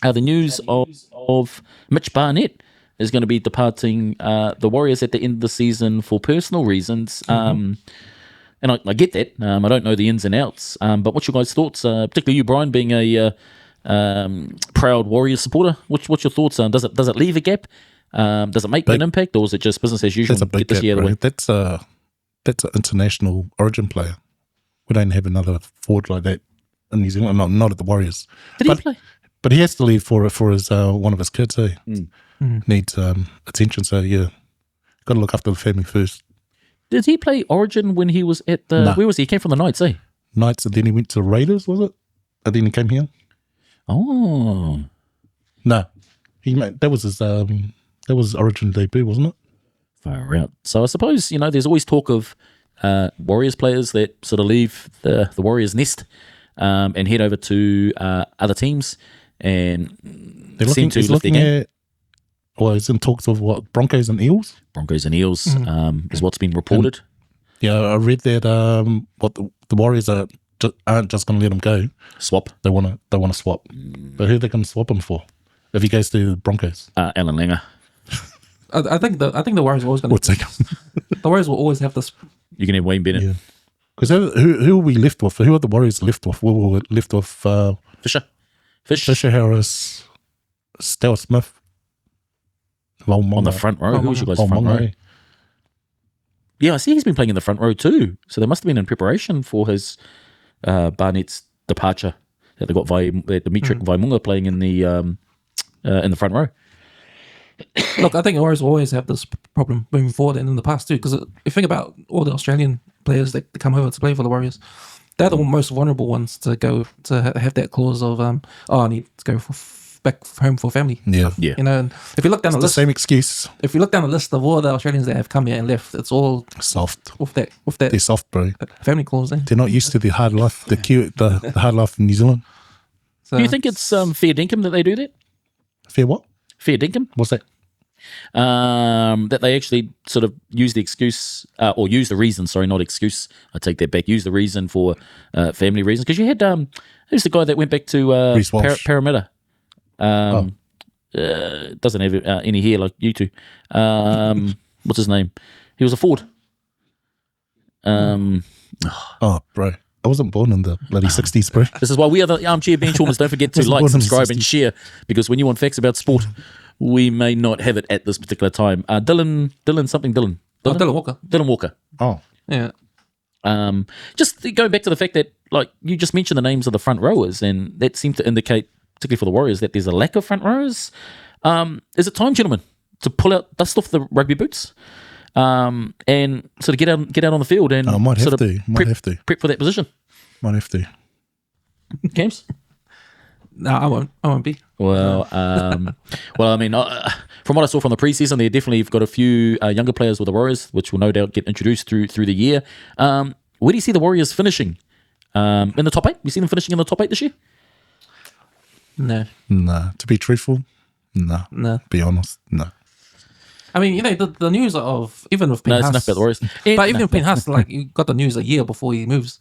Speaker 1: the news of Mitch Barnett is going to be departing the Warriors at the end of the season for personal reasons. And I get that. I don't know the ins and outs. But what's your guys' thoughts? Particularly you, Brian, being a proud Warriors supporter. What's your thoughts? Does it leave a gap? Does it make an impact, or is it just business as usual?
Speaker 2: That's a big gap, right? That's an international origin player. We don't have another forward like that in New Zealand. Not at the Warriors.
Speaker 1: Did he play?
Speaker 2: But he has to leave for his one of his kids. Needs attention. So yeah, got to look after the family first.
Speaker 1: Did he play Origin when he was at the?
Speaker 2: No.
Speaker 1: Where was he? He came from the Knights, eh?
Speaker 2: Knights, and then he went to the Raiders, was it? And then he came here.
Speaker 1: Oh,
Speaker 2: No, that was his Origin debut, wasn't it?
Speaker 1: far out. So I suppose there's always talk of Warriors players that sort of leave the Warriors nest and head over to other teams and seem to lift their game.
Speaker 2: He's in talks of what, Broncos and Eels?
Speaker 1: Broncos and Eels is what's been reported.
Speaker 2: Yeah, I read that what the Warriors aren't just going to let him go.
Speaker 1: Swap.
Speaker 2: They want to swap. But who are they going to swap him for if he goes to the Broncos?
Speaker 1: Alan Langer.
Speaker 3: I think the Warriors are always going
Speaker 2: What's
Speaker 3: to.
Speaker 2: that?
Speaker 3: The Warriors will always have this.
Speaker 1: You can have Wayne Bennett.
Speaker 2: Yeah. Because who are we left with? Who are the Warriors left with? We were left with Fisher Harris, Stel Smith.
Speaker 1: On the front row. Who was your guys' front row? Yeah, I see he's been playing in the front row too. So they must have been in preparation for his Barnett's departure. That they got Dimitri Vaimunga playing in the front row.
Speaker 3: Look, I think Warriors will always have this problem moving forward and in the past too. Because if you think about all the Australian players that come over to play for the Warriors, they're the most vulnerable ones to go to have that clause of I need to go back home for family.
Speaker 2: Yeah.
Speaker 3: You know, and if you look down the list,
Speaker 2: same excuse.
Speaker 3: if you look down the list of all the Australians that have come here and left, it's all
Speaker 2: Soft.
Speaker 3: with that
Speaker 2: They're soft, bro.
Speaker 3: family clause. Eh?
Speaker 2: They're not used to the hard life, the hard life in New Zealand.
Speaker 3: So,
Speaker 1: Do you think it's fair dinkum that they do that?
Speaker 2: Fair what?
Speaker 1: Fair dinkum?
Speaker 2: What's that?
Speaker 1: That they actually sort of use the excuse or use the reason, sorry, not excuse, I take that back, use the reason for family reasons. Because you had, who's the guy that went back to
Speaker 2: Reece Walsh.
Speaker 1: Parramatta? Doesn't have any hair like you two. What's his name? He was a Ford.
Speaker 2: Oh, bro. I wasn't born in the bloody 60s, bro.
Speaker 1: This is why we are the Armchair Benchwarmers. Don't forget to
Speaker 2: Wasn't
Speaker 1: like,
Speaker 2: born in the
Speaker 1: subscribe, and
Speaker 2: 60s.
Speaker 1: share, because when you want facts about sport, we may not have it at this particular time. Dylan
Speaker 3: Walker.
Speaker 1: Dylan Walker.
Speaker 2: Oh.
Speaker 3: Yeah.
Speaker 1: Just going back to the fact that, like, you just mentioned the names of the front rowers, and that seemed to indicate, particularly for the Warriors, that there's a lack of front rowers. Is it time, gentlemen, to dust off the rugby boots, and sort of get out on the field and
Speaker 2: Might
Speaker 1: sort
Speaker 2: have
Speaker 1: of
Speaker 2: to. Might have to.
Speaker 1: prep for that position?
Speaker 2: Might have to.
Speaker 1: Camps?
Speaker 3: No, I won't be.
Speaker 1: Well, I mean, from what I saw from the preseason, they definitely have got a few younger players with the Warriors, which will no doubt get introduced through the year. Where do you see the Warriors finishing? In the top 8? You see them finishing in the top 8 this year?
Speaker 3: No.
Speaker 2: Nah. To be truthful, nah.
Speaker 3: No.
Speaker 2: Be honest, no.
Speaker 3: I mean, you know, the news of, even with
Speaker 1: No,
Speaker 3: Payne
Speaker 1: it's
Speaker 3: Haas,
Speaker 1: enough about the Warriors.
Speaker 3: but even with Payne Haas, like, you got the news a year before he moves.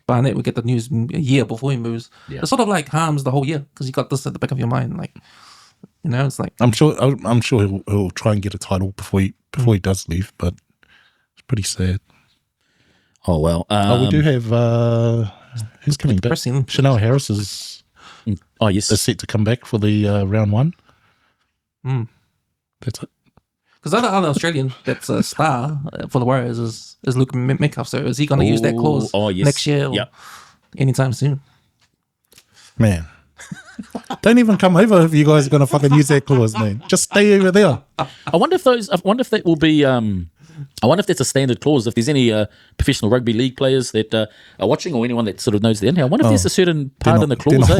Speaker 3: Barnett would get the news a year before he moves.
Speaker 1: Yeah.
Speaker 3: It sort of like harms the whole year because you got this at the back of your mind. Like, you know, it's like,
Speaker 2: I'm sure he'll try and get a title before he does leave, but it's pretty sad.
Speaker 1: Oh, well.
Speaker 2: We do have who's coming back?
Speaker 3: depressing.
Speaker 2: Chanel Harris is
Speaker 1: Yes.
Speaker 2: set to come back for the round 1. That's it.
Speaker 3: Because the other Australian that's a star for the Warriors is Luke Metcalf. So is he going to use that clause next year or anytime soon?
Speaker 2: Man. Don't even come over if you guys are going to fucking use that clause, man. Just stay over there.
Speaker 1: I wonder if that will be. I wonder if that's a standard clause. If there's any professional rugby league players that are watching, or anyone that sort of knows the in. I wonder if there's a certain part in the clause.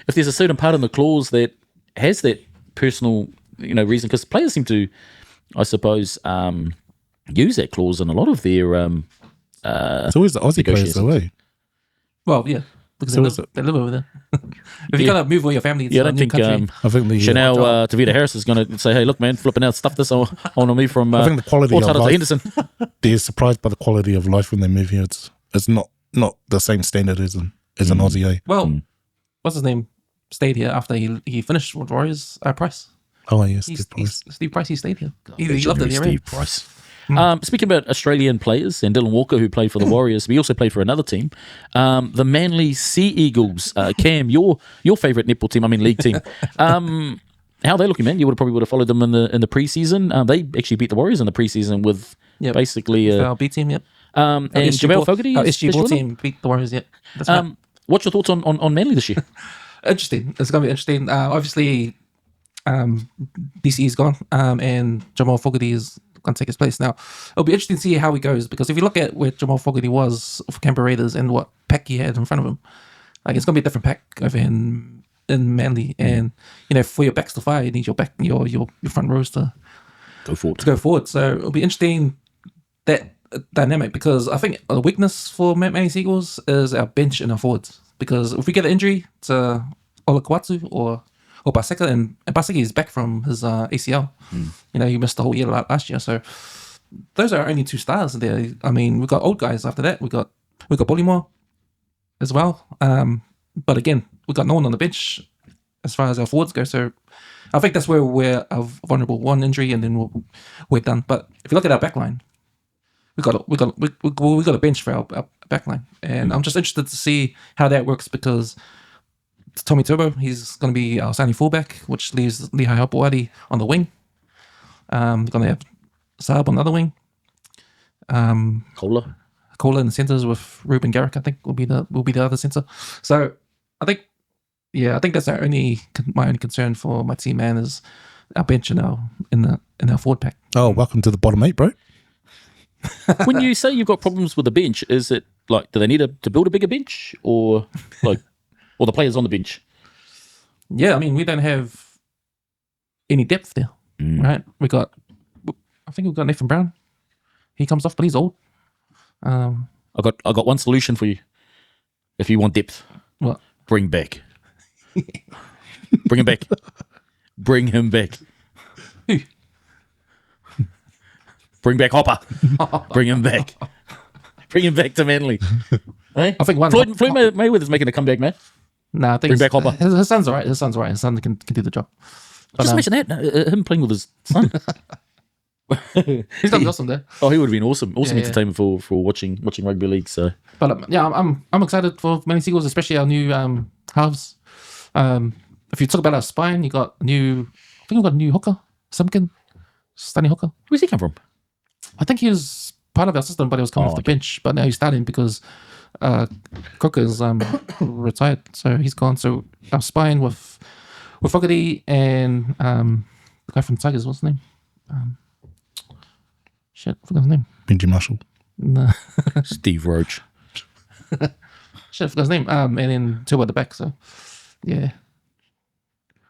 Speaker 1: If there's a certain part in the clause that has that personal, reason, because players seem to, I suppose, use that clause in a lot of their.
Speaker 2: It's always the Aussie players, though, eh?
Speaker 3: Well, yeah. Because they live over there. If you're going to move all your family to
Speaker 1: I
Speaker 3: a
Speaker 1: don't
Speaker 3: new
Speaker 1: think
Speaker 3: country.
Speaker 2: I think the
Speaker 1: Chanel Tavita Harris is going to say, "Hey, look, man, flipping out, stuff this. I want to move from."
Speaker 2: I think the quality of
Speaker 1: to
Speaker 2: life.
Speaker 1: Henderson.
Speaker 2: They're surprised by the quality of life when they move here. It's not the same standard as an Aussie, eh?
Speaker 3: Well, what's his name? Stayed here after he finished with Warriors. Price.
Speaker 2: Oh, yes.
Speaker 3: Steve Price, he stayed here. He loved it here.
Speaker 1: Steve Price. Speaking about Australian players and Dylan Walker, who played for the Warriors, we also played for another team, the Manly Sea Eagles. Cam, your favourite netball team, league team. How are they looking, man? You probably would have followed them in the preseason. They actually beat the Warriors in the preseason with basically
Speaker 3: our B team. Yep.
Speaker 1: And Jamal Fogarty.
Speaker 3: Our SG Ball team beat the Warriors. Yep. That's right.
Speaker 1: What's your thoughts on Manly this year?
Speaker 3: Interesting. It's going to be interesting. Obviously, DC is gone, and Jamal Fogarty is going to take his place. Now, it'll be interesting to see how he goes, because if you look at where Jamal Fogarty was for Canberra Raiders and what pack he had in front of him, like, it's going to be a different pack over in Manly. And for your backs to fire, you need your back, your front rows to go forward. So it'll be interesting, that dynamic, because I think a weakness for Manly Seagulls is our bench and our forwards. Because if we get an injury to Olakwatu or Paseka, and Paseka is back from his ACL. He missed the whole year last year. So those are our only two stars there. We've got old guys after that. We got Bullymore as well. But again, we've got no one on the bench as far as our forwards go. So I think that's where we're vulnerable. One injury and then we're done. But if you look at our backline, we got a bench for our backline, and I'm just interested to see how that works, because Tommy Turbo, he's going to be our signing fullback, which leaves Lehigh Hopewadi on the wing. We're going to have Saab on the other wing. Kohler in the centres with Ruben Garrick, I think, will be the other centre. So I think that's my only concern for my team, man, is our bench in our forward pack.
Speaker 2: Oh, welcome to the bottom 8, bro.
Speaker 1: When you say you've got problems with the bench, is it like, do they need to build a bigger bench, or like, or the players on the bench?
Speaker 3: Yeah, I mean, we don't have any depth there, right? I think we've got Nathan Brown. He comes off, but he's old.
Speaker 1: I got one solution for you. If you want depth,
Speaker 3: What?
Speaker 1: Bring back. Bring him back. Bring him back.
Speaker 3: Who?
Speaker 1: Bring back Hopper. Bring him back. Bring him back to Manly. Hey?
Speaker 3: I think
Speaker 1: Floyd Mayweather's making a comeback, man.
Speaker 3: Nah, I think
Speaker 1: Bring back Hopper.
Speaker 3: His son's all right. His son can do the job. But,
Speaker 1: Just imagine that, him playing with his son.
Speaker 3: he's gonna be awesome there.
Speaker 1: Oh, he would have been awesome. Awesome
Speaker 3: Yeah.
Speaker 1: entertainment for watching rugby league. So,
Speaker 3: But I'm excited for Manly Seagulls, especially our new halves. If you talk about our spine, I think we've got a new hooker, Simpkin, Stanley Hooker.
Speaker 1: where's he come from?
Speaker 3: I think he was part of our system, but he was coming off the bench. But now he's starting because Crooker's retired, so he's gone. So our spine with Fogarty and the guy from Tigers, what's his name? I forgot his name.
Speaker 2: Benji Marshall.
Speaker 3: No.
Speaker 1: Steve Roach.
Speaker 3: I forgot his name. And then two at the back. So yeah.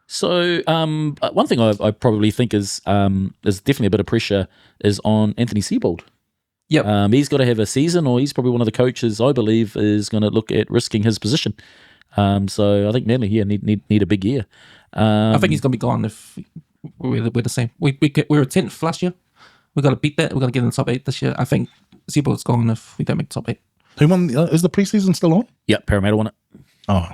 Speaker 1: So one thing I probably think is definitely a bit of pressure is on Anthony Seibold.
Speaker 3: Yep.
Speaker 1: He's got to have a season, or he's probably one of the coaches I believe is going to look at risking his position. So I think Manly here need a big year.
Speaker 3: I think he's gonna be gone if we're the same. We were 10th last year. We got to beat that. We're gonna get in the top 8 this year. I think Seibold's gone if we don't make the top 8.
Speaker 2: Who won? Is the preseason still on?
Speaker 1: Yeah, Parramatta won it.
Speaker 2: Oh,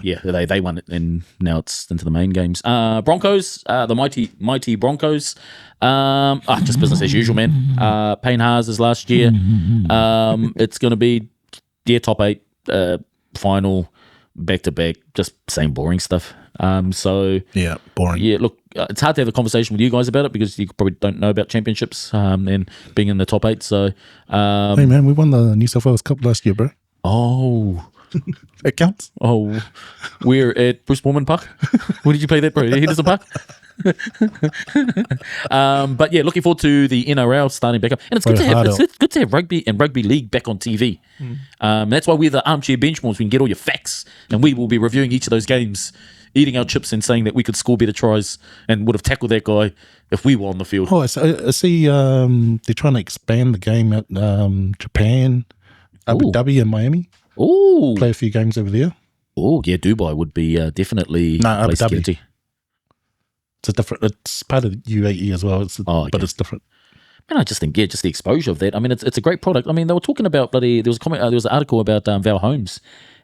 Speaker 1: Yeah, they won it, and now it's into the main games. Broncos, the mighty Broncos. Just business as usual, man. Payne Haas as last year. It's going to be top 8, final, back to back, just same boring stuff. So
Speaker 2: yeah, boring.
Speaker 1: Yeah, look, it's hard to have a conversation with you guys about it because you probably don't know about championships and being in the top 8. So,
Speaker 2: hey man, we won the New South Wales Cup last year, bro.
Speaker 1: Oh.
Speaker 2: It counts.
Speaker 1: Oh, we're at Bruce Borman Park. Where did you play that, bro? Henderson Park? But yeah, looking forward to the NRL starting back up. And it's good to have rugby and rugby league back on TV. That's why we're the armchair benchmarks. We can get all your facts, and we will be reviewing each of those games, eating our chips and saying that we could score better tries and would have tackled that guy if we were on the field.
Speaker 2: Oh, I see they're trying to expand the game at Japan, Abu Dhabi and Miami.
Speaker 1: Oh,
Speaker 2: play a few games over there.
Speaker 1: Oh, yeah, Dubai would be definitely
Speaker 2: Abu
Speaker 1: place to get
Speaker 2: Dhabi.
Speaker 1: into.
Speaker 2: It's a different. It's part of UAE as well. But it's different.
Speaker 1: Man, I just think just the exposure of that. I mean, it's a great product. I mean, they were talking about there was a comment. There was an article about Val Holmes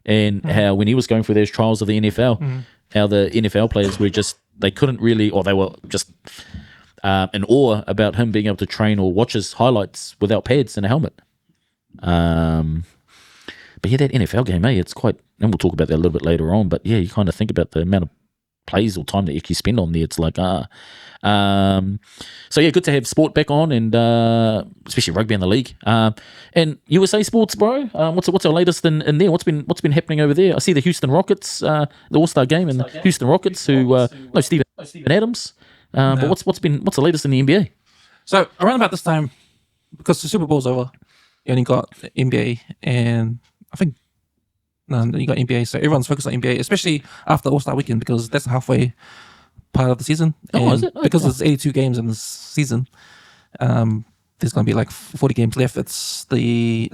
Speaker 1: and how when he was going through those trials of the NFL, how the NFL players were they couldn't really, or they were just in awe about him being able to train or watch his highlights without pads and a helmet. But yeah, that NFL game, it's quite, and we'll talk about that a little bit later on, but yeah, you kind of think about the amount of plays or time that you actually spend on there. It's like, so yeah, good to have sport back on, and especially rugby in the league. And USA Sports, bro, what's our latest in there? What's been happening over there? I see the Houston Rockets, the All-Star game, and the Houston Rockets, who Steven Adams. But what's the latest in the NBA?
Speaker 3: So around about this time, because the Super Bowl's over, you only got NBA, and I think you got NBA, so everyone's focused on NBA, especially after All-Star Weekend, because that's the halfway part of the season.
Speaker 1: Is it?
Speaker 3: Because there's 82 games in this season, there's going to be like 40 games left. We're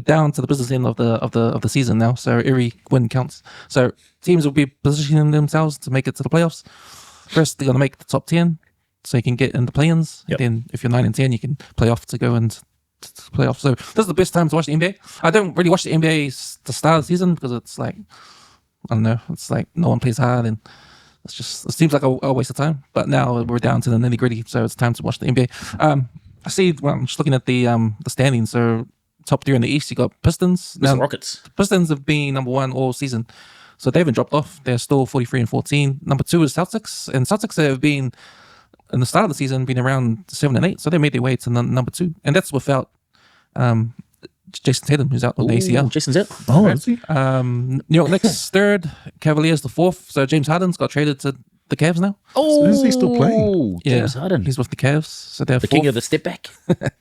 Speaker 3: down to the business end of the season now, so every win counts. So teams will be positioning themselves to make it to the playoffs. First, they're going to make the top 10, so you can get in the play-ins.
Speaker 1: Yep.
Speaker 3: And then if you're 9 and 10, you can play off to go into playoffs. So this is the best time to watch the NBA. I don't really watch the NBA to start the season because it's like, I don't know, it's like no one plays hard and it seems like a waste of time. But now we're down to the nitty gritty, so it's time to watch the NBA. I see, I'm just looking at the standings. So top 3 in the East, you got Pistons.
Speaker 1: Now, Rockets.
Speaker 3: Pistons have been number 1 all season, so they haven't dropped off. They're still 43 and 14. Number 2 is Celtics, and Celtics have been, in the start of the season, been around 7 and 8, so they made their way to number 2, and that's without Jason Tatum, who's out on the ACL.
Speaker 1: Jason's out.
Speaker 2: Oh, is he?
Speaker 3: New York Knicks 3rd, Cavaliers the 4th. So James Harden's got traded to the Cavs now.
Speaker 1: Oh,
Speaker 2: is he still playing?
Speaker 3: Yeah,
Speaker 1: James Harden,
Speaker 3: he's with the Cavs. So they're
Speaker 1: the king of the step back.
Speaker 3: The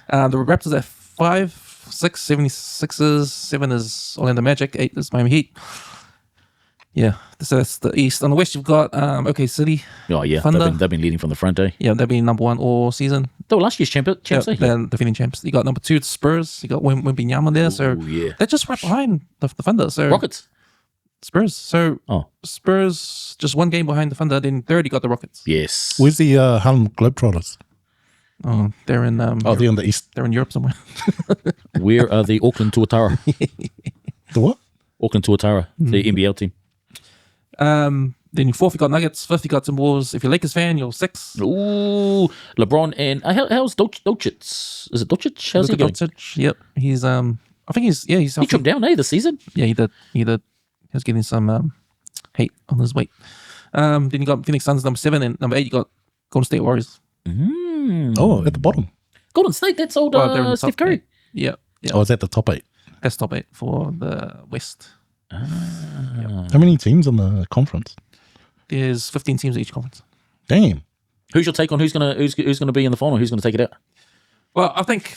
Speaker 3: Raptors at 5, 6, 76ers, 7 is Orlando Magic, 8 is Miami Heat. Yeah, so that's the East. On the West, you've got OK City.
Speaker 1: Oh yeah,
Speaker 3: Thunder.
Speaker 1: they've been leading from the front, eh?
Speaker 3: Yeah, they've been number 1 all season.
Speaker 1: They were last year's champs, eh?
Speaker 3: They're defending champs. You got number 2, Spurs. You got Wembanyama there. So
Speaker 1: yeah.
Speaker 3: they're just right behind the Thunder. So
Speaker 1: Rockets.
Speaker 3: Spurs. So Spurs just 1 game behind the Thunder. Then third, you got the Rockets.
Speaker 1: Yes.
Speaker 2: Where's the Harlem Globetrotters?
Speaker 3: Oh, they're in.
Speaker 2: They're on the East.
Speaker 3: They're in Europe somewhere.
Speaker 1: Where are the Auckland Tuatara?
Speaker 2: The what?
Speaker 1: Auckland Tuatara, the NBL team.
Speaker 3: Then 4th, you got Nuggets. 5th, you got Timberwolves. If you're a Lakers fan, you're 6th.
Speaker 1: Ooh, LeBron and how's Doncic? Is it Doncic? How's he going?
Speaker 3: Doncic, yep. He's I think he's
Speaker 1: He trimmed down, this season.
Speaker 3: Yeah, he did. He was getting some hate on his weight. Then you got Phoenix Suns number 7, and number 8 you got Golden State Warriors.
Speaker 2: Oh, at the bottom.
Speaker 1: Golden State, that's old
Speaker 3: They're in the
Speaker 1: Steph
Speaker 3: top
Speaker 1: Curry.
Speaker 3: 8. Yeah.
Speaker 2: Oh, is that the top 8?
Speaker 3: That's top 8 for the West.
Speaker 2: How many teams in the conference?
Speaker 3: There's 15 teams in each conference.
Speaker 2: Damn.
Speaker 1: Who's your take on who's gonna be in the final? Who's gonna take it out?
Speaker 3: Well, I think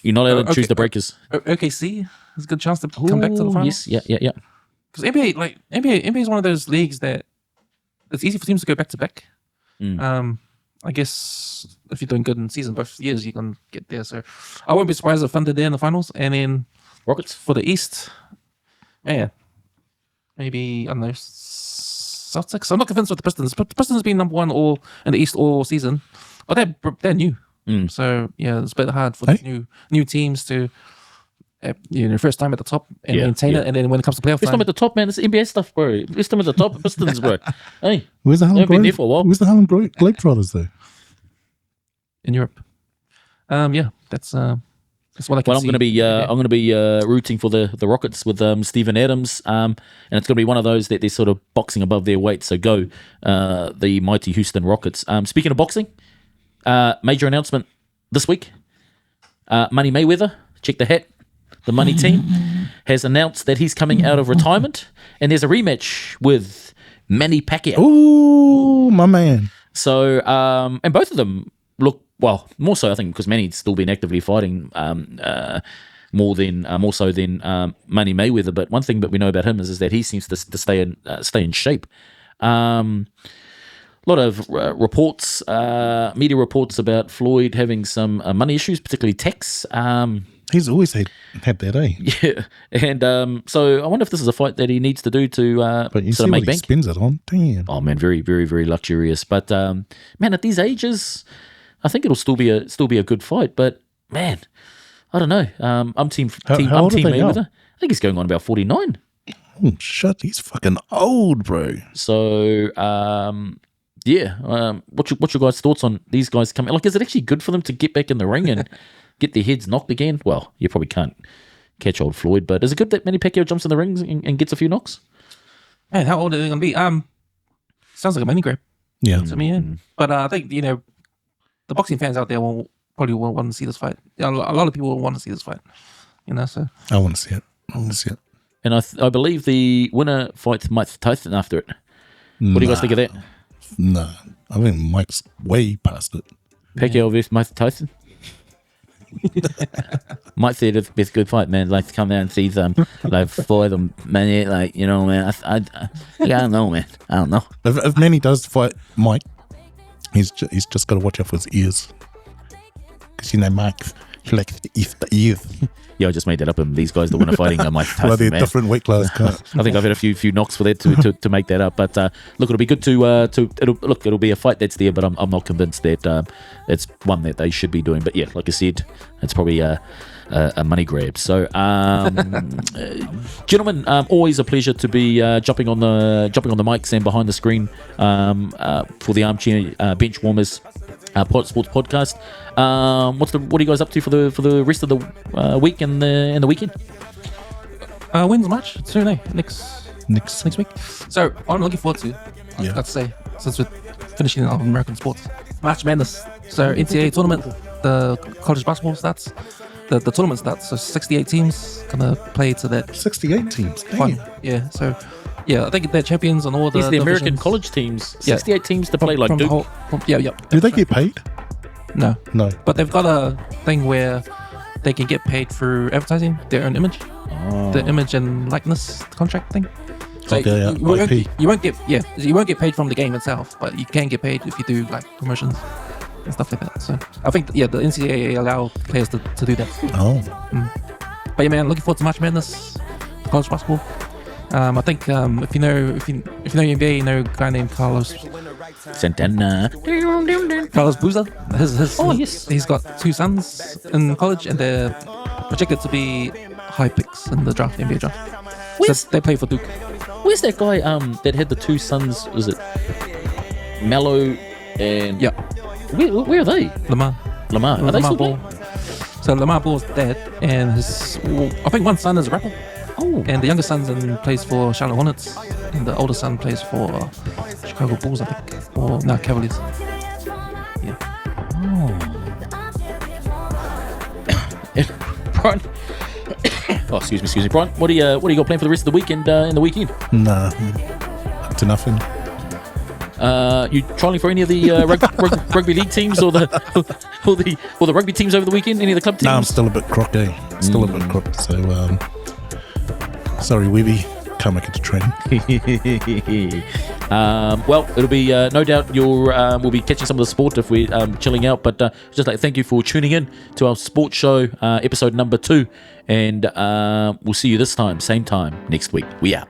Speaker 1: You're not allowed to choose the breakers.
Speaker 3: OKC has a good chance to come back to the finals.
Speaker 1: Yes, yeah.
Speaker 3: Because NBA is one of those leagues that it's easy for teams to go back to back. I guess if you're doing good in season both years, you can get there. So I won't be surprised if Thunder there in the finals. And then
Speaker 1: Rockets
Speaker 3: for the East, man, maybe I don't know, Celtics. I'm not convinced with the Pistons. But the Pistons have been number 1 all in the East all season, but they're new. So yeah, it's a bit hard for the new teams to first time at the top and maintain it, and then when it comes to playoff
Speaker 1: First time at the top, man. This is NBA stuff, bro. First time at the top, Pistons, bro. Hey,
Speaker 2: Where's the Harlem
Speaker 1: been there for a while.
Speaker 2: Where's the Harlem Globetrotters though?
Speaker 3: in Europe. Yeah, that's what I can
Speaker 1: Well,
Speaker 3: see.
Speaker 1: I'm going to be rooting for the Rockets with Steven Adams, and it's going to be one of those that they're sort of boxing above their weight. So go the mighty Houston Rockets. Speaking of boxing, major announcement this week. Money Mayweather, check the hat. The money team has announced that he's coming out of retirement, and there's a rematch with Manny Pacquiao.
Speaker 2: Ooh, my man.
Speaker 1: So, and both of them look, well, more so I think because Manny's still been actively fighting more so than Money Mayweather. But one thing that we know about him is that he seems to stay in shape. A lot of reports, media reports about Floyd having some money issues, particularly tax.
Speaker 2: He's always had that, eh?
Speaker 1: Yeah, and so I wonder if this is a fight that he needs to do to
Speaker 2: But you
Speaker 1: sort
Speaker 2: see
Speaker 1: of
Speaker 2: what
Speaker 1: make
Speaker 2: he
Speaker 1: bank.
Speaker 2: spends it on. Damn.
Speaker 1: Oh man, very, very, very luxurious. But man, at these ages, I think it'll still be a good fight. But man, I don't know. I'm team
Speaker 2: How old are they now?
Speaker 1: Mayweather. I think he's going on about 49.
Speaker 2: Oh, shit. He's fucking old, bro.
Speaker 1: So yeah. What's your guys' thoughts on these guys coming? Like, is it actually good for them to get back in the ring and get their heads knocked again? Well, you probably can't catch old Floyd, but is it good that Manny Pacquiao jumps in the rings and gets a few knocks?
Speaker 3: Man, how old are they going to be? Sounds like a money grab
Speaker 2: Yeah.
Speaker 3: to me, yeah. But I think, the boxing fans out there probably will want to see this fight. A lot of people will want to see this fight, so.
Speaker 2: I want to see it.
Speaker 1: And I believe the winner fights Mike Tyson after it. What do you guys think of that?
Speaker 2: No. I think Mike's way past it.
Speaker 1: Pacquiao versus Mike Tyson? Might say it's a good fight, man. Like to come down and see them, like for them, man. Like man. I don't know, man. I don't know.
Speaker 2: If Manny does fight Mike, he's just got to watch out for his ears, because Mike, he likes to eat the ears.
Speaker 1: Yeah, I just made that up. And these guys, the winner fighting Mike Tyson,
Speaker 2: Well, they're
Speaker 1: man.
Speaker 2: different weight class.
Speaker 1: I think I've had a few knocks for that to make that up. But look, it'll be good it'll be a fight that's there, but I'm not convinced that it's one that they should be doing. But yeah, like I said, it's probably a money grab. So, gentlemen, always a pleasure to be jumping on the mics and behind the screen for the Armchair Bench Warmers Sports Podcast. What are you guys up to for the rest of the week and the weekend?
Speaker 3: When's March? Soon, eh? Next week. So I'm looking forward to. I forgot to say, since we're finishing on American sports, March Madness. So NCAA tournament, the college basketball starts. The tournament starts. So 68 teams gonna play to that.
Speaker 2: 68 teams.
Speaker 3: Fun.
Speaker 2: Damn.
Speaker 3: Yeah. So Yeah, I think they're champions on all the
Speaker 1: Yes, the American
Speaker 3: divisions.
Speaker 1: college teams.
Speaker 3: Yeah.
Speaker 1: 68 teams to play, like
Speaker 3: From the
Speaker 1: Duke.
Speaker 3: whole, yeah.
Speaker 2: Do they get paid?
Speaker 3: No.
Speaker 2: No.
Speaker 3: But they've got a thing where they can get paid through advertising their own image, the image and likeness contract thing. So
Speaker 2: Okay, yeah, IP.
Speaker 3: you won't get paid from the game itself, but you can get paid if you do like promotions and stuff like that. So I think the NCAA allow players to do that.
Speaker 2: Oh.
Speaker 3: But yeah, man, looking forward to March Madness, college basketball. I think if you know NBA, you know a guy named Carlos
Speaker 1: Santana.
Speaker 3: Boozer.
Speaker 1: Yes.
Speaker 3: He's got 2 sons in college, and they're projected to be high picks in the draft, NBA draft.
Speaker 1: Where's-
Speaker 3: So they play for Duke.
Speaker 1: Where's that guy that had the 2 sons? Was it Mello and...
Speaker 3: Yeah,
Speaker 1: Where are they?
Speaker 3: Lamar.
Speaker 1: Lamar. Are they still
Speaker 3: Ball.
Speaker 1: playing?
Speaker 3: So Lamar Ball's dad, and I think one son is a rapper,
Speaker 1: Oh.
Speaker 3: and the younger son plays for Charlotte Hornets, and the older son plays for Chicago Bulls, I think, or no, Cavaliers. Yeah.
Speaker 1: Brian. Oh, excuse me, Brian. What do you got planned for the rest of the weekend and the weekend?
Speaker 2: Nah. Up to nothing.
Speaker 1: You trialing for any of the rugby league teams or the rugby teams over the weekend? Any of the club teams?
Speaker 2: No, I'm still a bit crocked, eh? Still a bit crocked. So, sorry, Weeby. Can't make it to training.
Speaker 1: Well, it'll be no doubt we'll be catching some of the sport if we're chilling out. But just like thank you for tuning in to our sports show, episode number 2, and we'll see you this time, same time next week. We out.